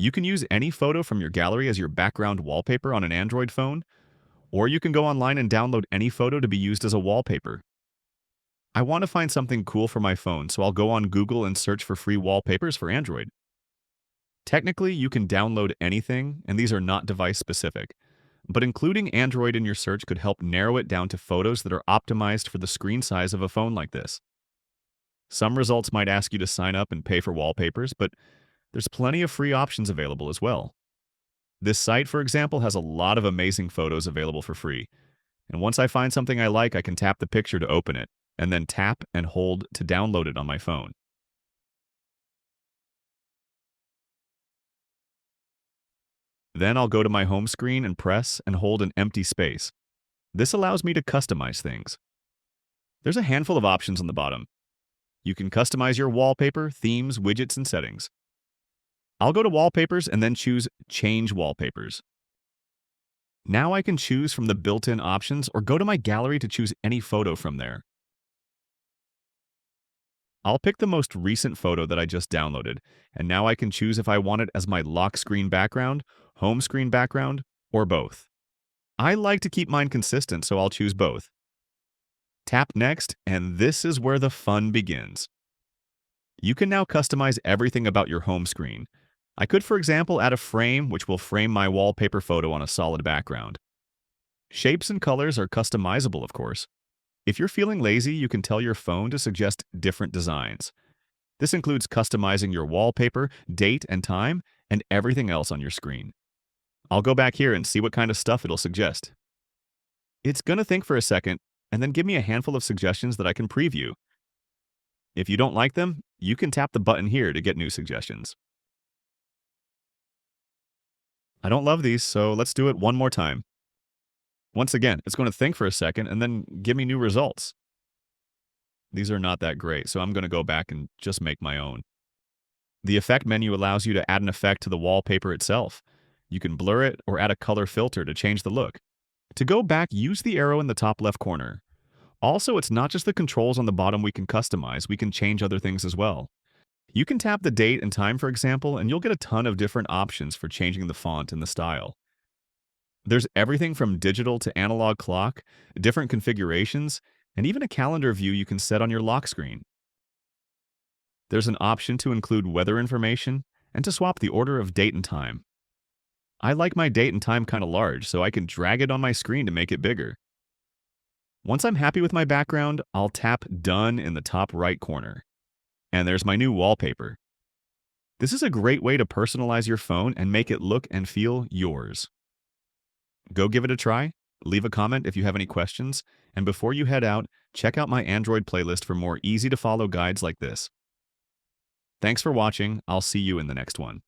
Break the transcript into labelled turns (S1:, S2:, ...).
S1: You can use any photo from your gallery as your background wallpaper on an Android phone, or you can go online and download any photo to be used as a wallpaper. I want to find something cool for my phone, so I'll go on Google and search for free wallpapers for Android. Technically, you can download anything, and these are not device specific, but including Android in your search could help narrow it down to photos that are optimized for the screen size of a phone like this. Some results might ask you to sign up and pay for wallpapers, but there's plenty of free options available as well. This site, for example, has a lot of amazing photos available for free, and once I find something I like, I can tap the picture to open it, and then tap and hold to download it on my phone. Then I'll go to my home screen and press and hold an empty space. This allows me to customize things. There's a handful of options on the bottom. You can customize your wallpaper, themes, widgets, and settings. I'll go to Wallpapers and then choose Change Wallpapers. Now I can choose from the built-in options or go to my gallery to choose any photo from there. I'll pick the most recent photo that I just downloaded, and now I can choose if I want it as my lock screen background, home screen background, or both. I like to keep mine consistent, so I'll choose both. Tap Next, and this is where the fun begins. You can now customize everything about your home screen. I could, for example, add a frame which will frame my wallpaper photo on a solid background. Shapes and colors are customizable, of course. If you're feeling lazy, you can tell your phone to suggest different designs. This includes customizing your wallpaper, date and time, and everything else on your screen. I'll go back here and see what kind of stuff it'll suggest. It's gonna think for a second, and then give me a handful of suggestions that I can preview. If you don't like them, you can tap the button here to get new suggestions. I don't love these, so let's do it one more time. Once again, it's going to think for a second and then give me new results. These are not that great, so I'm going to go back and just make my own. The Effect menu allows you to add an effect to the wallpaper itself. You can blur it or add a color filter to change the look. To go back, use the arrow in the top left corner. Also, it's not just the controls on the bottom we can customize, we can change other things as well. You can tap the date and time, for example, and you'll get a ton of different options for changing the font and the style. There's everything from digital to analog clock, different configurations, and even a calendar view you can set on your lock screen. There's an option to include weather information and to swap the order of date and time. I like my date and time kind of large, so I can drag it on my screen to make it bigger. Once I'm happy with my background, I'll tap Done in the top right corner. And there's my new wallpaper. This is a great way to personalize your phone and make it look and feel yours. Go give it a try, leave a comment if you have any questions, and before you head out, check out my Android playlist for more easy-to-follow guides like this. Thanks for watching. I'll see you in the next one.